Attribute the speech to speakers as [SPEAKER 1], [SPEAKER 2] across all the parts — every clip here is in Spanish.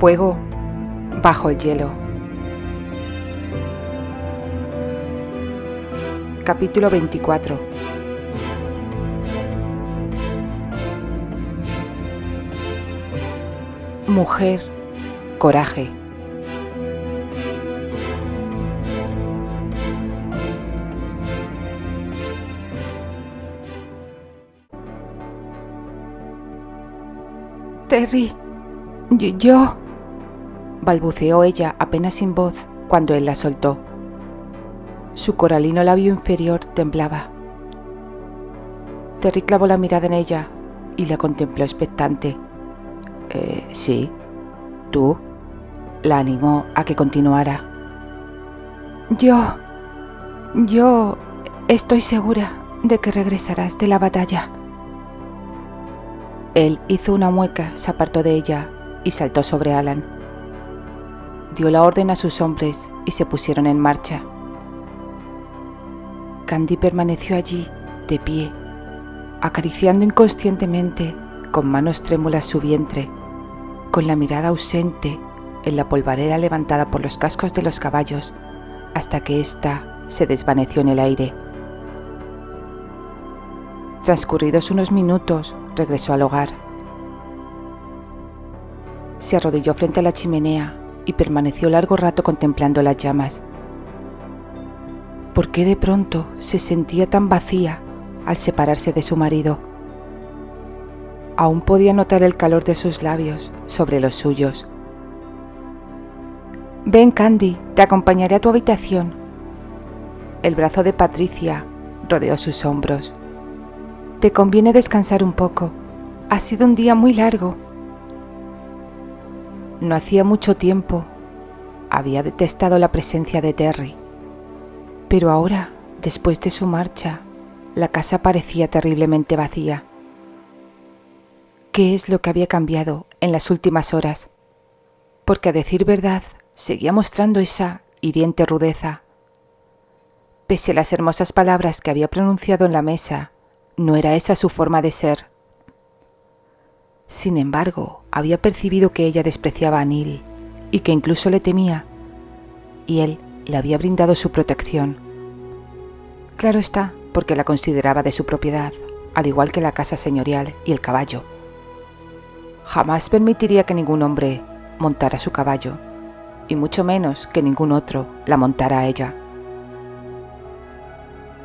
[SPEAKER 1] Fuego bajo el hielo. Capítulo 24. Mujer, coraje. Terry, yo... balbuceó ella apenas sin voz cuando él la soltó. Su coralino labio inferior temblaba. Terry clavó la mirada en ella y la contempló expectante. Sí, ¿tú? La animó a que continuara. Yo estoy segura de que regresarás de la batalla. Él hizo una mueca, se apartó de ella y saltó sobre Alan. Dio la orden a sus hombres y se pusieron en marcha. Candy permaneció allí, de pie, acariciando inconscientemente con manos trémulas su vientre, con la mirada ausente en la polvareda levantada por los cascos de los caballos, hasta que ésta se desvaneció en el aire. Transcurridos unos minutos, regresó al hogar. Se arrodilló frente a la chimenea y permaneció largo rato contemplando las llamas. ¿Por qué de pronto se sentía tan vacía al separarse de su marido? Aún podía notar el calor de sus labios sobre los suyos. «Ven, Candy, te acompañaré a tu habitación». El brazo de Patricia rodeó sus hombros. «Te conviene descansar un poco. Ha sido un día muy largo». No hacía mucho tiempo había detestado la presencia de Terry, pero ahora, después de su marcha, la casa parecía terriblemente vacía. ¿Qué es lo que había cambiado en las últimas horas? Porque a decir verdad, seguía mostrando esa hiriente rudeza. Pese a las hermosas palabras que había pronunciado en la mesa, no era esa su forma de ser. Sin embargo, había percibido que ella despreciaba a Neil y que incluso le temía, y él le había brindado su protección. Claro está, porque la consideraba de su propiedad, al igual que la casa señorial y el caballo. Jamás permitiría que ningún hombre montara su caballo, y mucho menos que ningún otro la montara a ella.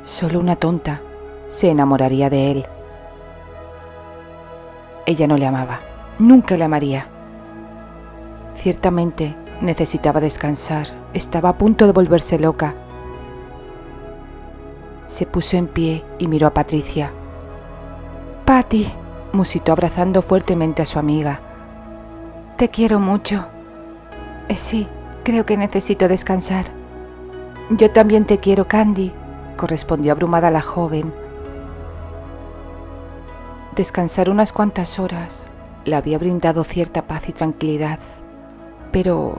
[SPEAKER 1] Solo una tonta se enamoraría de él. Ella no le amaba, nunca le amaría. Ciertamente necesitaba descansar, estaba a punto de volverse loca. Se puso en pie y miró a Patricia. «Patty», musitó abrazando fuertemente a su amiga. «Te quiero mucho». Sí, creo que necesito descansar». «Yo también te quiero, Candy», correspondió abrumada la joven. Descansar unas cuantas horas le había brindado cierta paz y tranquilidad, pero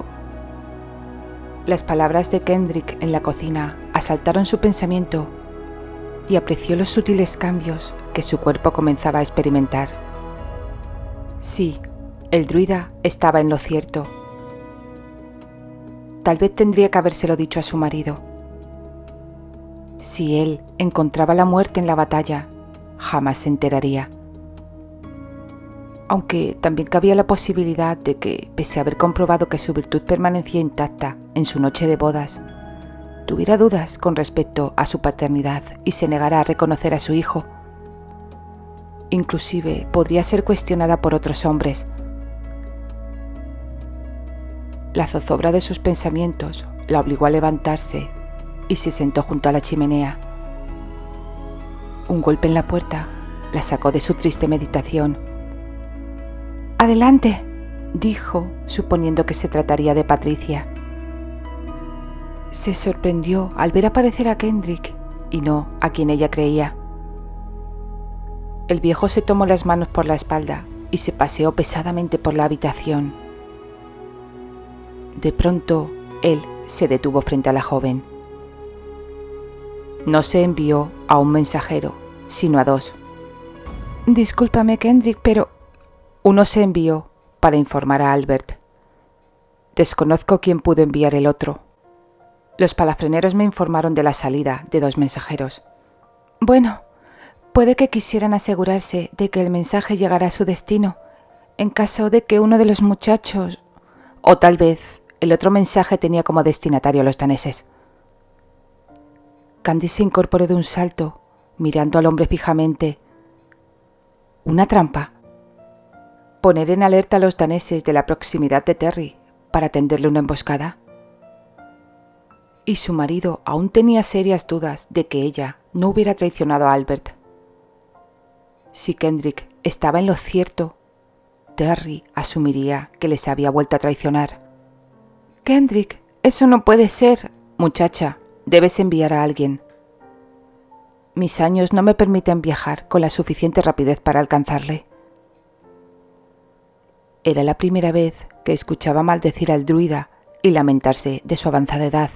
[SPEAKER 1] las palabras de Kendrick en la cocina asaltaron su pensamiento y apreció los sutiles cambios que su cuerpo comenzaba a experimentar. Sí, el druida estaba en lo cierto. Tal vez tendría que habérselo dicho a su marido. Si él encontraba la muerte en la batalla, jamás se enteraría. Aunque también cabía la posibilidad de que, pese a haber comprobado que su virtud permanecía intacta en su noche de bodas, tuviera dudas con respecto a su paternidad y se negara a reconocer a su hijo. Inclusive podría ser cuestionada por otros hombres. La zozobra de sus pensamientos la obligó a levantarse y se sentó junto a la chimenea. Un golpe en la puerta la sacó de su triste meditación. «Adelante», dijo, suponiendo que se trataría de Patricia. Se sorprendió al ver aparecer a Kendrick y no a quien ella creía. El viejo se tomó las manos por la espalda y se paseó pesadamente por la habitación. De pronto, él se detuvo frente a la joven. No se envió a un mensajero, sino a dos. «Discúlpame, Kendrick, pero...» Uno se envió para informar a Albert Desconozco quién pudo enviar el otro. Los palafreneros me informaron de la salida de 2 mensajeros. Bueno, puede que quisieran asegurarse de que el mensaje llegara a su destino, en caso de que uno de los muchachos... O tal vez el otro mensaje tenía como destinatario a los daneses. Candy se incorporó de un salto, mirando al hombre fijamente. ¿Una trampa? ¿Poner en alerta a los daneses de la proximidad de Terry para tenderle una emboscada? Y su marido aún tenía serias dudas de que ella no hubiera traicionado a Albert. Si Kendrick estaba en lo cierto, Terry asumiría que les había vuelto a traicionar. «Kendrick, eso no puede ser. Muchacha, debes enviar a alguien. Mis años no me permiten viajar con la suficiente rapidez para alcanzarle». Era la primera vez que escuchaba maldecir al druida y lamentarse de su avanzada edad.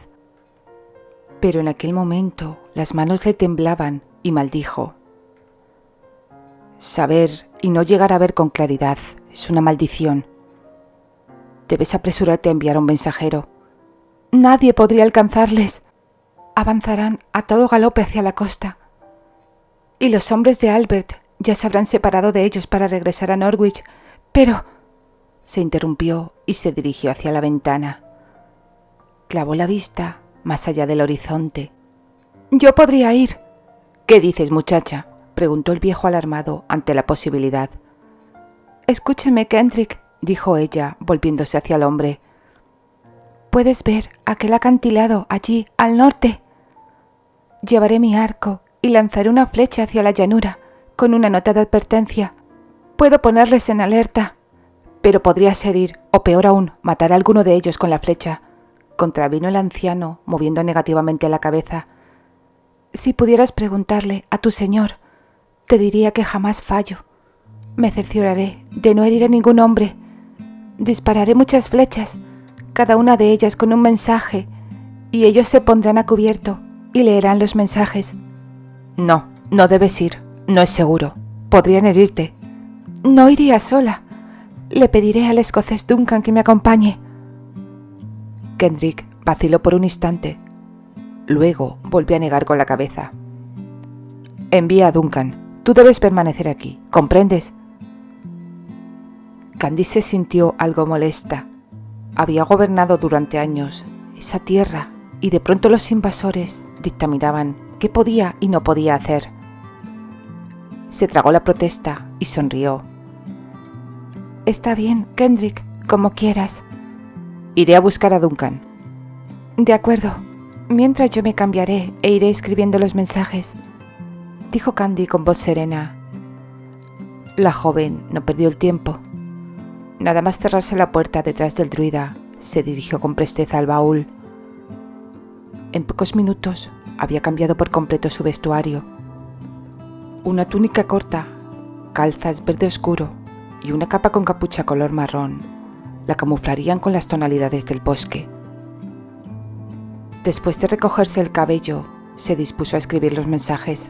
[SPEAKER 1] Pero en aquel momento las manos le temblaban y maldijo. Saber y no llegar a ver con claridad es una maldición. Debes apresurarte a enviar a un mensajero. Nadie podría alcanzarles. Avanzarán a todo galope hacia la costa. Y los hombres de Albert ya se habrán separado de ellos para regresar a Norwich, pero... Se interrumpió y se dirigió hacia la ventana. Clavó la vista más allá del horizonte. «Yo podría ir». «¿Qué dices, muchacha?», preguntó el viejo alarmado ante la posibilidad. «Escúcheme, Kendrick», dijo ella, volviéndose hacia el hombre. «¿Puedes ver aquel acantilado allí al norte? Llevaré mi arco y lanzaré una flecha hacia la llanura con una nota de advertencia. Puedo ponerles en alerta, pero podrías herir, o peor aún, matar a alguno de ellos con la flecha», contravino el anciano, moviendo negativamente la cabeza. «Si pudieras preguntarle a tu señor, te diría que jamás fallo. Me cercioraré de no herir a ningún hombre. Dispararé muchas flechas, cada una de ellas con un mensaje, y ellos se pondrán a cubierto y leerán los mensajes». «No, no debes ir. No es seguro. Podrían herirte». «No iría sola. Le pediré al escocés Duncan que me acompañe». Kendrick vaciló por un instante. Luego volvió a negar con la cabeza. «Envía a Duncan. Tú debes permanecer aquí. ¿Comprendes?» Candice se sintió algo molesta. Había gobernado durante años esa tierra y de pronto los invasores dictaminaban qué podía y no podía hacer. Se tragó la protesta y sonrió. «Está bien, Kendrick, como quieras». «Iré a buscar a Duncan». «De acuerdo. Mientras yo me cambiaré e iré escribiendo los mensajes», dijo Candy con voz serena. La joven no perdió el tiempo. Nada más cerrarse la puerta detrás del druida, se dirigió con presteza al baúl. En pocos minutos había cambiado por completo su vestuario. Una túnica corta, calzas verde oscuro y una capa con capucha color marrón la camuflarían con las tonalidades del bosque. Después de recogerse el cabello, se dispuso a escribir los mensajes.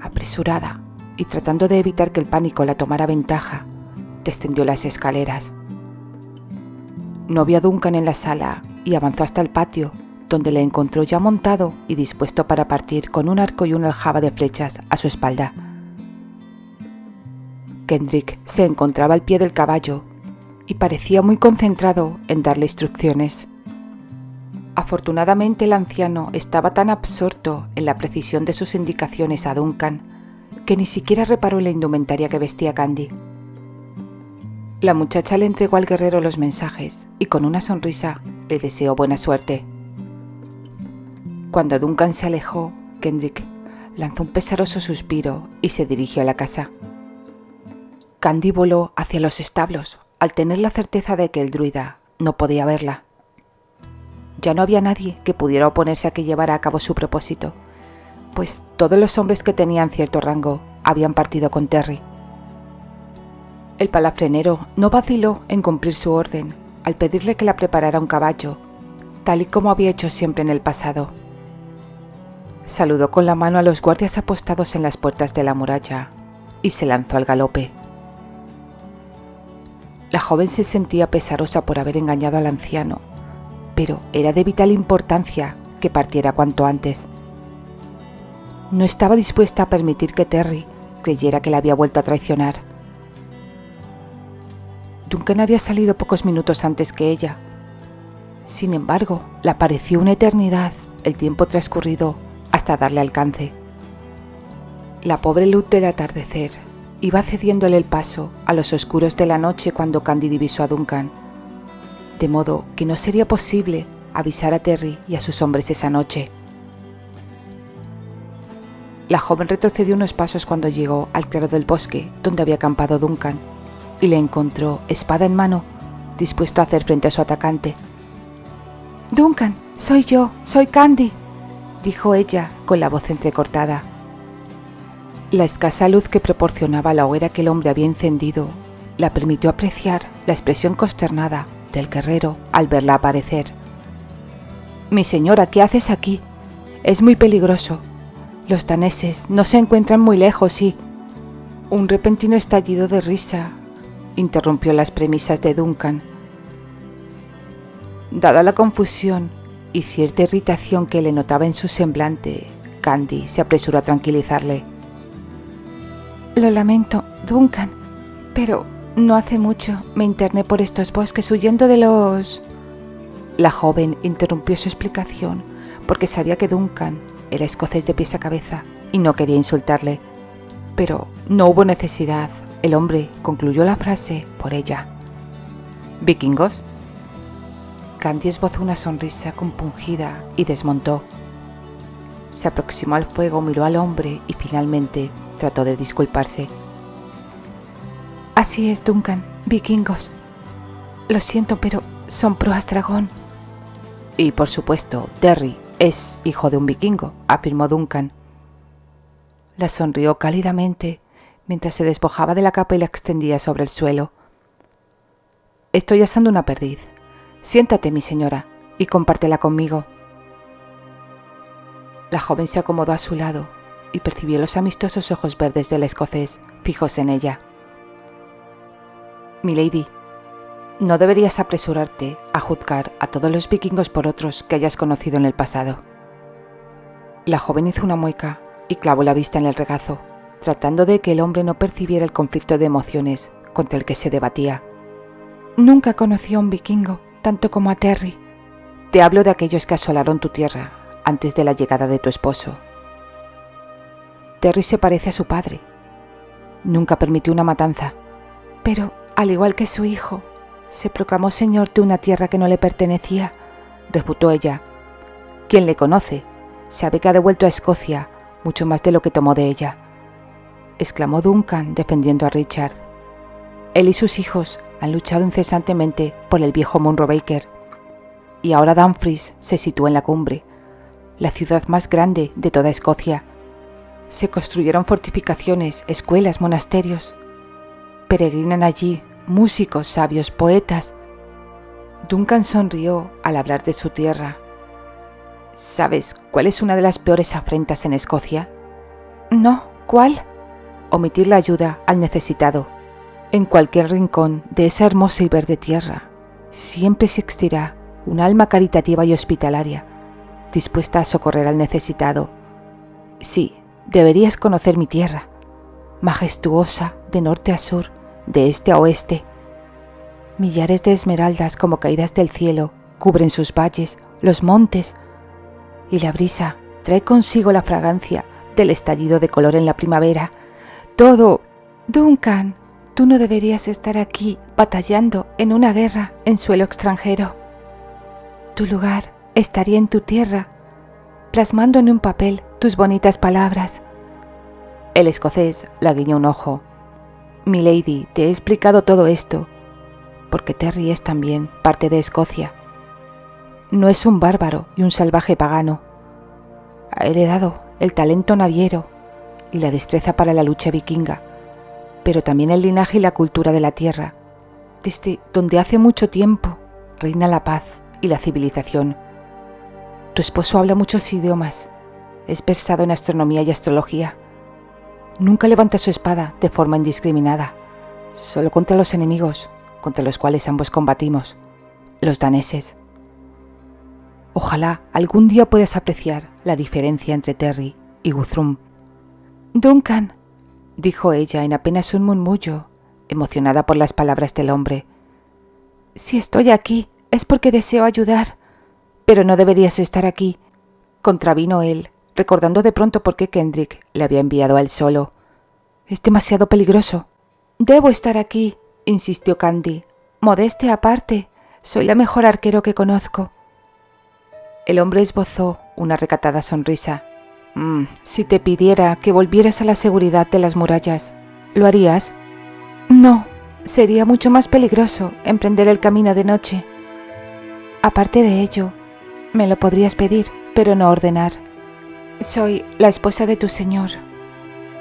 [SPEAKER 1] Apresurada y tratando de evitar que el pánico la tomara ventaja, descendió las escaleras. No vio a Duncan en la sala y avanzó hasta el patio, donde le encontró ya montado y dispuesto para partir con un arco y una aljaba de flechas a su espalda. Kendrick se encontraba al pie del caballo y parecía muy concentrado en darle instrucciones. Afortunadamente el anciano estaba tan absorto en la precisión de sus indicaciones a Duncan que ni siquiera reparó en la indumentaria que vestía Candy. La muchacha le entregó al guerrero los mensajes y con una sonrisa le deseó buena suerte. Cuando Duncan se alejó, Kendrick lanzó un pesaroso suspiro y se dirigió a la casa. Candy voló hacia los establos al tener la certeza de que el druida no podía verla. Ya no había nadie que pudiera oponerse a que llevara a cabo su propósito, pues todos los hombres que tenían cierto rango habían partido con Terry. El palafrenero no vaciló en cumplir su orden al pedirle que la preparara un caballo, tal y como había hecho siempre en el pasado. Saludó con la mano a los guardias apostados en las puertas de la muralla y se lanzó al galope. La joven se sentía pesarosa por haber engañado al anciano, pero era de vital importancia que partiera cuanto antes. No estaba dispuesta a permitir que Terry creyera que la había vuelto a traicionar. Duncan había salido pocos minutos antes que ella. Sin embargo, le pareció una eternidad el tiempo transcurrido hasta darle alcance. La pobre luz del atardecer iba cediéndole el paso a los oscuros de la noche cuando Candy divisó a Duncan, de modo que no sería posible avisar a Terry y a sus hombres esa noche. La joven retrocedió unos pasos cuando llegó al claro del bosque donde había acampado Duncan y le encontró, espada en mano, dispuesto a hacer frente a su atacante. «Duncan, soy yo, soy Candy», dijo ella con la voz entrecortada. La escasa luz que proporcionaba la hoguera que el hombre había encendido la permitió apreciar la expresión consternada del guerrero al verla aparecer. «Mi señora, ¿qué haces aquí? Es muy peligroso. Los daneses no se encuentran muy lejos y...» Un repentino estallido de risa interrumpió las premisas de Duncan. Dada la confusión y cierta irritación que le notaba en su semblante, Candy se apresuró a tranquilizarle. «Lo lamento, Duncan, pero no hace mucho me interné por estos bosques huyendo de los...» La joven interrumpió su explicación porque sabía que Duncan era escocés de pies a cabeza y no quería insultarle. Pero no hubo necesidad. El hombre concluyó la frase por ella. «¿Vikingos?» Candy esbozó una sonrisa compungida y desmontó. Se aproximó al fuego, miró al hombre y finalmente trató de disculparse. «Así es, Duncan, vikingos. Lo siento, pero son proas dragón». «Y por supuesto, Terry es hijo de un vikingo», afirmó Duncan. La sonrió cálidamente mientras se despojaba de la capa y la extendía sobre el suelo. «Estoy asando una perdiz. Siéntate, mi señora, y compártela conmigo». La joven se acomodó a su lado y percibió los amistosos ojos verdes del escocés fijos en ella. «Milady, no deberías apresurarte a juzgar a todos los vikingos por otros que hayas conocido en el pasado». La joven hizo una mueca y clavó la vista en el regazo, tratando de que el hombre no percibiera el conflicto de emociones contra el que se debatía. «Nunca conocí a un vikingo tanto como a Terry. Te hablo de aquellos que asolaron tu tierra antes de la llegada de tu esposo. Terry se parece a su padre. Nunca permitió una matanza, pero, al igual que su hijo, se proclamó señor de una tierra que no le pertenecía», refutó ella. «Quien le conoce sabe que ha devuelto a Escocia mucho más de lo que tomó de ella», exclamó Duncan defendiendo a Richard. «Él y sus hijos han luchado incesantemente por el viejo Munro Baker, y ahora Dumfries se sitúa en la cumbre, la ciudad más grande de toda Escocia. Se construyeron fortificaciones, escuelas, monasterios. Peregrinan allí músicos, sabios, poetas». Duncan sonrió al hablar de su tierra. «¿Sabes cuál es una de las peores afrentas en Escocia?» «No, ¿cuál?» «Omitir la ayuda al necesitado. En cualquier rincón de esa hermosa y verde tierra siempre existirá un alma caritativa y hospitalaria, dispuesta a socorrer al necesitado. Sí, deberías conocer mi tierra, majestuosa de norte a sur, de este a oeste. Millares de esmeraldas como caídas del cielo cubren sus valles, los montes, y la brisa trae consigo la fragancia del estallido de color en la primavera. Todo... Duncan, tú no deberías estar aquí batallando en una guerra en suelo extranjero. Tu lugar estaría en tu tierra, plasmando en un papel tus bonitas palabras». El escocés la guiñó un ojo. «Milady, te he explicado todo esto porque Terry es también parte de Escocia. No es un bárbaro y un salvaje pagano. Ha heredado el talento naviero y la destreza para la lucha vikinga, pero también el linaje y la cultura de la tierra, desde donde hace mucho tiempo reina la paz y la civilización. Tu esposo habla muchos idiomas, es versado en astronomía y astrología. Nunca levanta su espada de forma indiscriminada, solo contra los enemigos, contra los cuales ambos combatimos, los daneses. Ojalá algún día puedas apreciar la diferencia entre Terry y Guthrum. «Duncan», dijo ella en apenas un murmullo, emocionada por las palabras del hombre. «Si estoy aquí es porque deseo ayudar, pero no deberías estar aquí», contravino él, recordando de pronto por qué Kendrick le había enviado a él solo. «Es demasiado peligroso». «Debo estar aquí», insistió Candy. «Modestia aparte, soy la mejor arquero que conozco». El hombre esbozó una recatada sonrisa. Si te pidiera que volvieras a la seguridad de las murallas, ¿lo harías?» «No, sería mucho más peligroso emprender el camino de noche. Aparte de ello, me lo podrías pedir, pero no ordenar. Soy la esposa de tu señor,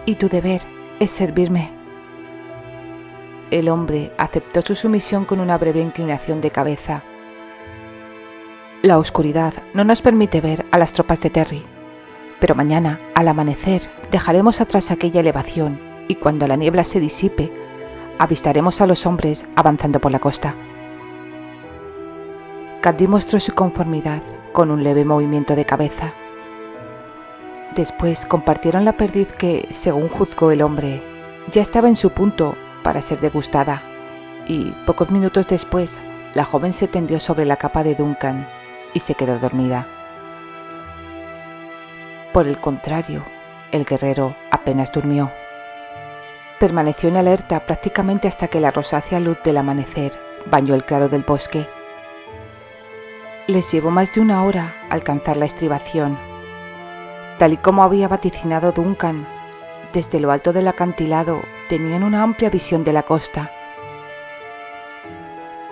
[SPEAKER 1] y tu deber es servirme». El hombre aceptó su sumisión con una breve inclinación de cabeza. «La oscuridad no nos permite ver a las tropas de Terry, pero mañana, al amanecer, dejaremos atrás aquella elevación y cuando la niebla se disipe, avistaremos a los hombres avanzando por la costa». Candy mostró su conformidad con un leve movimiento de cabeza. Después compartieron la perdiz que, según juzgó el hombre, ya estaba en su punto para ser degustada, y pocos minutos después la joven se tendió sobre la capa de Duncan y se quedó dormida. Por el contrario, el guerrero apenas durmió. Permaneció en alerta prácticamente hasta que la rosácea luz del amanecer bañó el claro del bosque. Les llevó más de una hora alcanzar la estribación. Tal y como había vaticinado Duncan, desde lo alto del acantilado tenían una amplia visión de la costa.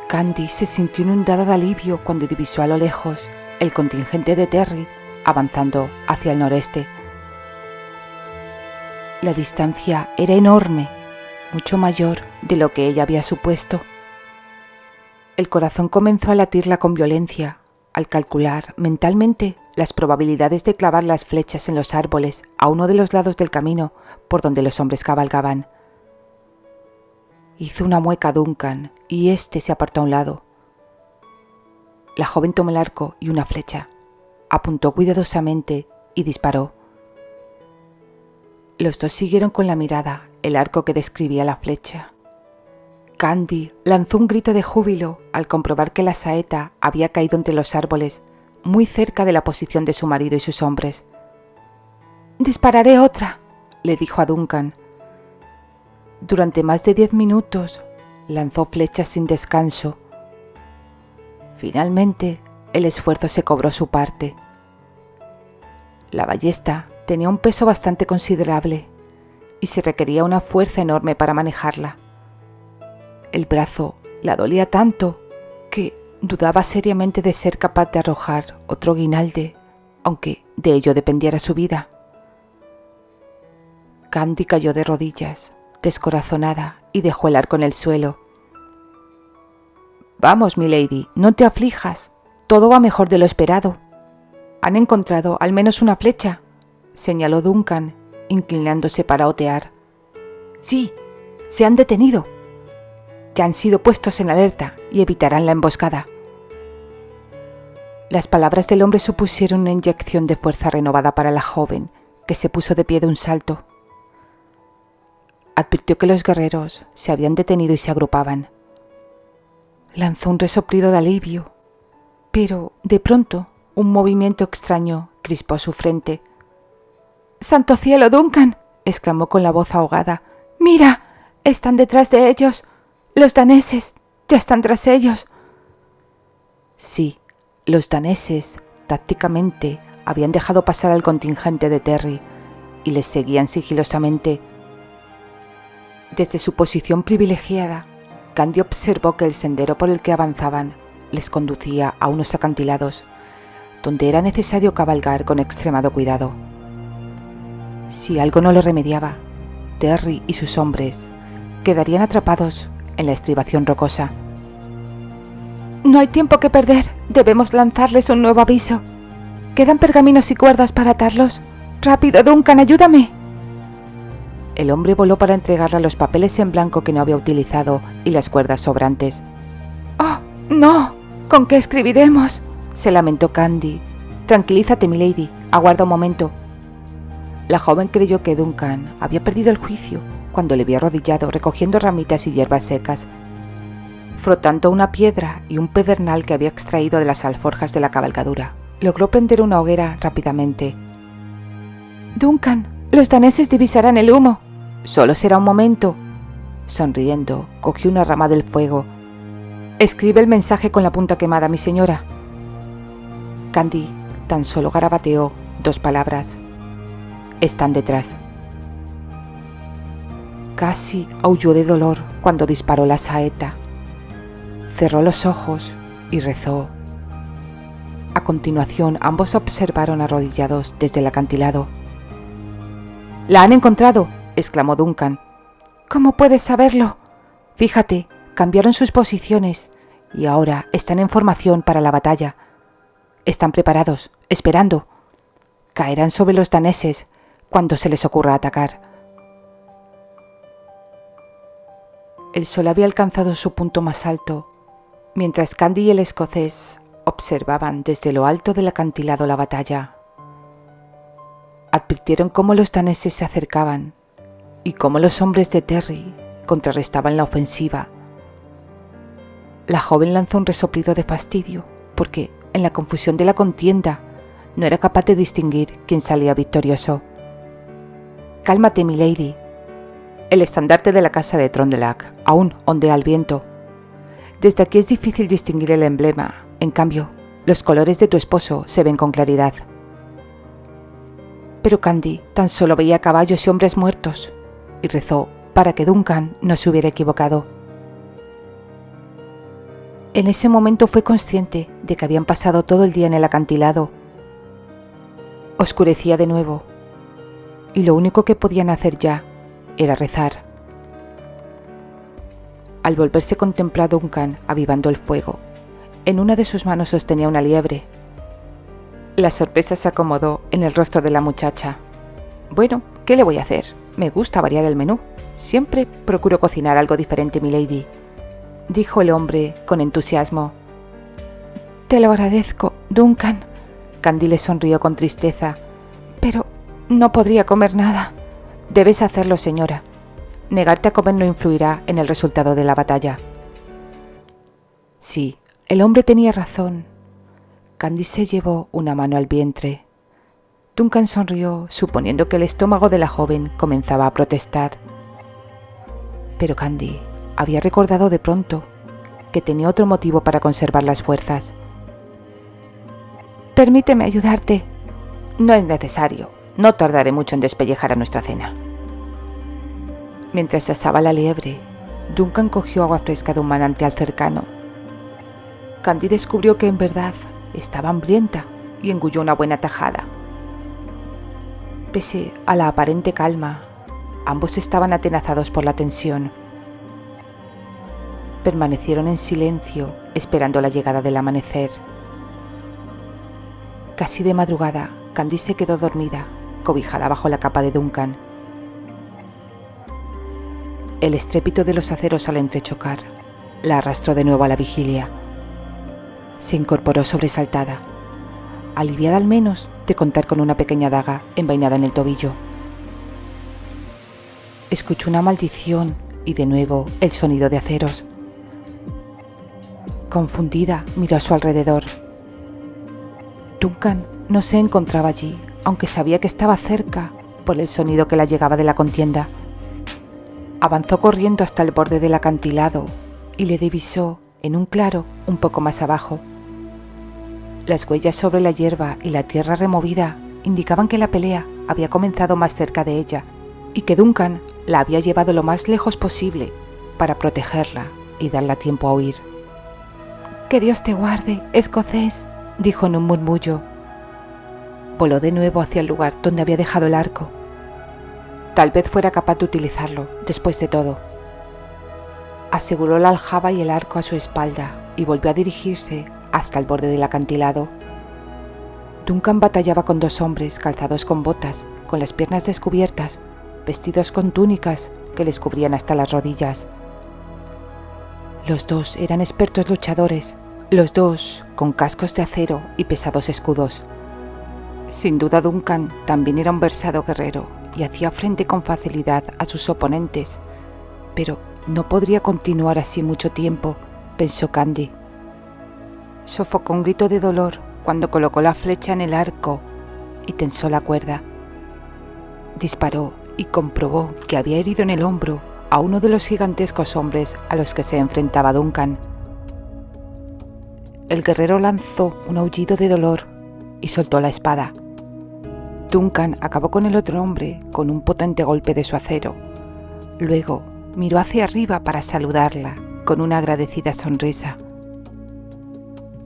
[SPEAKER 1] Candy se sintió inundada de alivio cuando divisó a lo lejos el contingente de Terry avanzando hacia el noreste. La distancia era enorme, mucho mayor de lo que ella había supuesto. El corazón comenzó a latirla con violencia al calcular mentalmente las probabilidades de clavar las flechas en los árboles a uno de los lados del camino por donde los hombres cabalgaban. Hizo una mueca a Duncan y éste se apartó a un lado. La joven tomó el arco y una flecha, apuntó cuidadosamente y disparó. Los dos siguieron con la mirada el arco que describía la flecha. Candy lanzó un grito de júbilo al comprobar que la saeta había caído entre los árboles, muy cerca de la posición de su marido y sus hombres. «Dispararé otra», le dijo a Duncan. Durante más de 10 minutos lanzó flechas sin descanso. Finalmente, el esfuerzo se cobró su parte. La ballesta tenía un peso bastante considerable y se requería una fuerza enorme para manejarla. El brazo la dolía tanto que dudaba seriamente de ser capaz de arrojar otro guinalde, aunque de ello dependiera su vida. Candy cayó de rodillas, descorazonada, y dejó el arco en el suelo. «Vamos, milady, no te aflijas. Todo va mejor de lo esperado. Han encontrado al menos una flecha», señaló Duncan, inclinándose para otear. «Sí, se han detenido. Ya han sido puestos en alerta y evitarán la emboscada». Las palabras del hombre supusieron una inyección de fuerza renovada para la joven, que se puso de pie de un salto. Advirtió que los guerreros se habían detenido y se agrupaban. Lanzó un resoplido de alivio, pero de pronto un movimiento extraño crispó su frente. «¡Santo cielo, Duncan!», exclamó con la voz ahogada. «¡Mira! Están detrás de ellos. Los daneses ya están tras ellos». Sí, los daneses, tácticamente, habían dejado pasar al contingente de Terry y les seguían sigilosamente. Desde su posición privilegiada, Candy observó que el sendero por el que avanzaban les conducía a unos acantilados, donde era necesario cabalgar con extremado cuidado. Si algo no lo remediaba, Terry y sus hombres quedarían atrapados en la estribación rocosa. «No hay tiempo que perder, debemos lanzarles un nuevo aviso. ¿Quedan pergaminos y cuerdas para atarlos? ¡Rápido, Duncan, ayúdame!». el hombre voló para entregarle los papeles en blanco que no había utilizado y las cuerdas sobrantes. «¡Oh, no! ¿Con qué escribiremos?», se lamentó Candy. «Tranquilízate, milady, aguarda un momento». La joven creyó que Duncan había perdido el juicio cuando le vio arrodillado recogiendo ramitas y hierbas secas, frotando una piedra y un pedernal que había extraído de las alforjas de la cabalgadura. Logró prender una hoguera rápidamente. «Duncan, los daneses divisarán el humo». «Solo será un momento». Sonriendo, cogió una rama del fuego. «Escribe el mensaje con la punta quemada, mi señora». Candy tan solo garabateó 2 palabras. «Están detrás». Casi aulló de dolor cuando disparó la saeta. Cerró los ojos y rezó. A continuación, ambos observaron arrodillados desde el acantilado. «¡La han encontrado!», exclamó Duncan. «¿Cómo puedes saberlo?». «Fíjate, cambiaron sus posiciones y ahora están en formación para la batalla. Están preparados, esperando. Caerán sobre los daneses cuando se les ocurra atacar». El sol había alcanzado su punto más alto, mientras Candy y el escocés observaban desde lo alto del acantilado la batalla. Advirtieron cómo los daneses se acercaban y cómo los hombres de Terry contrarrestaban la ofensiva. La joven lanzó un resoplido de fastidio, porque en la confusión de la contienda no era capaz de distinguir quién salía victorioso. «Cálmate, milady. El estandarte de la casa de Trondelac aún ondea al viento. Desde aquí es difícil distinguir el emblema, en cambio, los colores de tu esposo se ven con claridad». Pero Candy tan solo veía caballos y hombres muertos, y rezó para que Duncan no se hubiera equivocado. En ese momento fue consciente de que habían pasado todo el día en el acantilado. Oscurecía de nuevo, y lo único que podían hacer ya era rezar. Al volverse contempló a Duncan avivando el fuego. En una de sus manos sostenía una liebre. La sorpresa se acomodó en el rostro de la muchacha. «Bueno, ¿qué le voy a hacer? Me gusta variar el menú. Siempre procuro cocinar algo diferente, milady», dijo el hombre con entusiasmo. «Te lo agradezco, Duncan». Candy le sonrió con tristeza. «Pero no podría comer nada». «Debes hacerlo, señora. Negarte a comer no influirá en el resultado de la batalla». Sí, el hombre tenía razón. Candy se llevó una mano al vientre. Duncan sonrió, suponiendo que el estómago de la joven comenzaba a protestar. Pero Candy había recordado de pronto que tenía otro motivo para conservar las fuerzas. «Permíteme ayudarte». «No es necesario. No tardaré mucho en despellejar a nuestra cena». Mientras se asaba la liebre, Duncan cogió agua fresca de un manantial cercano. Candy descubrió que en verdad estaba hambrienta y engulló una buena tajada. Pese a la aparente calma, ambos estaban atenazados por la tensión. Permanecieron en silencio esperando la llegada del amanecer. Casi de madrugada, Candy se quedó dormida, cobijada bajo la capa de Duncan. El estrépito de los aceros al entrechocar la arrastró de nuevo a la vigilia. Se incorporó sobresaltada, aliviada al menos de contar con una pequeña daga envainada en el tobillo. Escuchó una maldición y de nuevo el sonido de aceros. Confundida, miró a su alrededor. Duncan no se encontraba allí, aunque sabía que estaba cerca por el sonido que la llegaba de la contienda. Avanzó corriendo hasta el borde del acantilado y le divisó en un claro un poco más abajo. Las huellas sobre la hierba y la tierra removida indicaban que la pelea había comenzado más cerca de ella y que Duncan la había llevado lo más lejos posible para protegerla y darle tiempo a huir. «Que Dios te guarde, escocés», dijo en un murmullo. Voló de nuevo hacia el lugar donde había dejado el arco. Tal vez fuera capaz de utilizarlo, después de todo. Aseguró la aljaba y el arco a su espalda y volvió a dirigirse hasta el borde del acantilado. Duncan batallaba con 2 hombres calzados con botas, con las piernas descubiertas, vestidos con túnicas que les cubrían hasta las rodillas. Los dos eran expertos luchadores, los dos con cascos de acero y pesados escudos. Sin duda Duncan también era un versado guerrero y hacía frente con facilidad a sus oponentes, pero no podría continuar así mucho tiempo, pensó Candy. Sofocó un grito de dolor cuando colocó la flecha en el arco y tensó la cuerda. Disparó y comprobó que había herido en el hombro a uno de los gigantescos hombres a los que se enfrentaba Duncan. El guerrero lanzó un aullido de dolor y soltó la espada. Duncan acabó con el otro hombre con un potente golpe de su acero. Luego miró hacia arriba para saludarla con una agradecida sonrisa.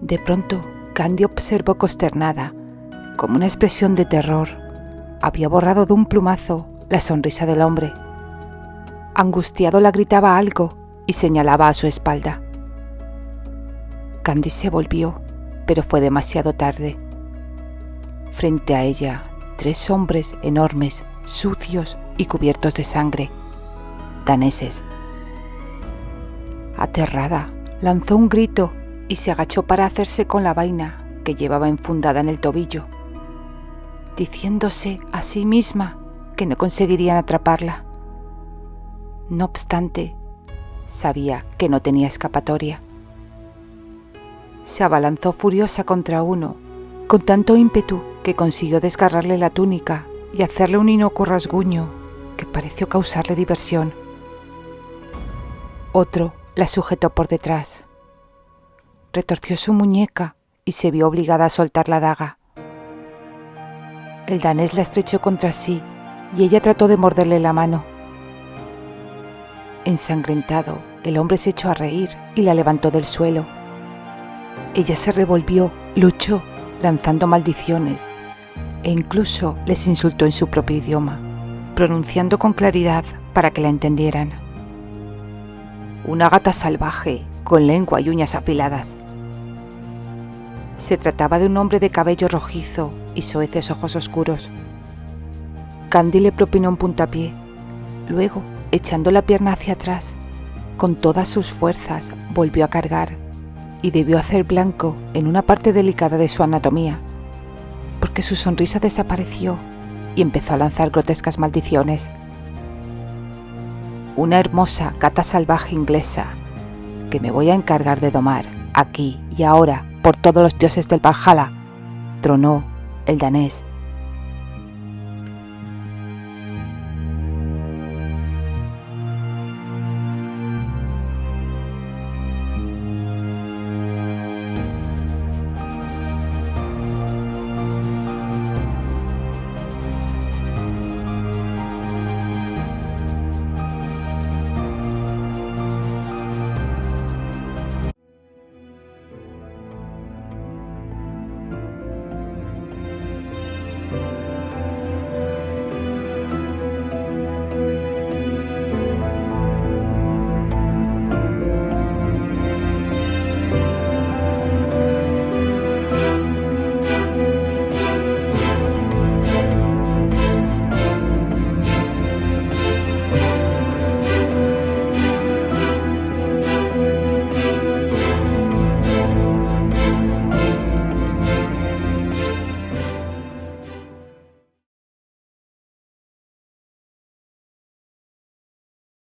[SPEAKER 1] De pronto, Candy observó consternada, como una expresión de terror. Había borrado de un plumazo la sonrisa del hombre. Angustiado la gritaba algo y señalaba a su espalda. Candy se volvió, pero fue demasiado tarde. Frente a ella, 3 hombres enormes, sucios y cubiertos de sangre, daneses. Aterrada, lanzó un grito y se agachó para hacerse con la vaina que llevaba enfundada en el tobillo, diciéndose a sí misma que no conseguirían atraparla. No obstante, sabía que no tenía escapatoria. Se abalanzó furiosa contra uno, con tanto ímpetu que consiguió desgarrarle la túnica y hacerle un inocuo rasguño que pareció causarle diversión. Otro la sujetó por detrás. Retorció su muñeca y se vio obligada a soltar la daga. El danés la estrechó contra sí y ella trató de morderle la mano. Ensangrentado, el hombre se echó a reír y la levantó del suelo. Ella se revolvió, luchó, lanzando maldiciones, e incluso les insultó en su propio idioma, pronunciando con claridad para que la entendieran. Una gata salvaje, con lengua y uñas afiladas. Se trataba de un hombre de cabello rojizo y soeces ojos oscuros. Candy le propinó un puntapié. Luego, echando la pierna hacia atrás, con todas sus fuerzas volvió a cargar y debió hacer blanco en una parte delicada de su anatomía, porque su sonrisa desapareció y empezó a lanzar grotescas maldiciones. Una hermosa gata salvaje inglesa que me voy a encargar de domar aquí y ahora por todos los dioses del Valhalla, tronó el danés